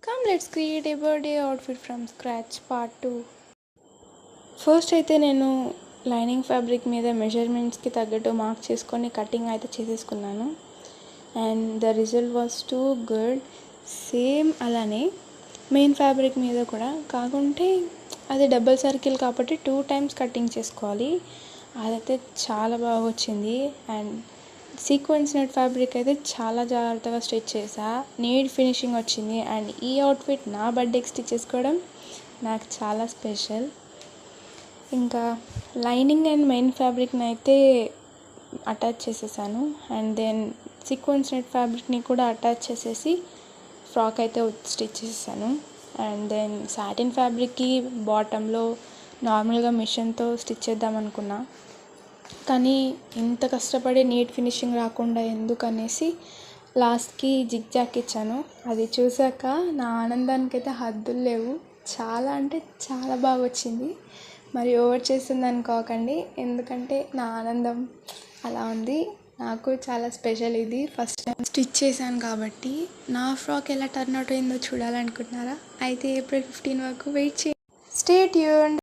Come, let's create a birthday outfit from scratch part 2. First అయితే నేను lining fabric మీద మెజర్మెంట్స్కి తగ్గట్టు మార్క్ చేసుకొని కటింగ్ అయితే చేసేసుకున్నాను. And the result was too good. Same అలానే మెయిన్ ఫ్యాబ్రిక్ మీద కూడా కాకుంటే అది డబుల్ సర్కిల్ కాబట్టి 2 times కటింగ్ చేసుకోవాలి. అదైతే చాలా బాగా వచ్చింది. అండ్ సీక్వెన్స్ నెట్ ఫ్యాబ్రిక్ అయితే చాలా జాగ్రత్తగా స్టిచ్ చేసా, నీట్ ఫినిషింగ్ వచ్చింది. అండ్ ఈ అవుట్ఫిట్ నా బర్త్డేకి స్టిచ్ చేసుకోవడం నాకు చాలా స్పెషల్. ఇంకా లైనింగ్ అండ్ మెయిన్ ఫ్యాబ్రిక్ని అయితే అటాచ్ చేసేసాను. అండ్ దెన్ సీక్వెన్స్ నెట్ ఫ్యాబ్రిక్ని కూడా అటాచ్ చేసేసి ఫ్రాక్ అయితే స్టిచ్ చేసేసాను. అండ్ దెన్ సాటిన్ ఫ్యాబ్రిక్కి బాటంలో నార్మల్గా మిషన్తో స్టిచ్ చేద్దాం అనుకున్నా, కానీ ఇంత కష్టపడి నీట్ ఫినిషింగ్ రాకుండా ఎందుకనేసి లాస్ట్కి జిగ్ జాక్ ఇచ్చాను. అది చూసాక నా ఆనందానికి అయితే హద్దులు లేవు. చాలా అంటే చాలా బాగా వచ్చింది. మరి ఓవర్ చేస్తుంది అనుకోకండి, ఎందుకంటే నా ఆనందం అలా ఉంది. నాకు చాలా స్పెషల్ ఇది. ఫస్ట్ టైం స్టిచ్ చేశాను కాబట్టి నా ఫ్రాక్ ఎలా టర్న్ అవుట్ అయిందో చూడాలనుకుంటున్నారా? అయితే April 15 వరకు వెయిట్ చేయండి. Stay tuned.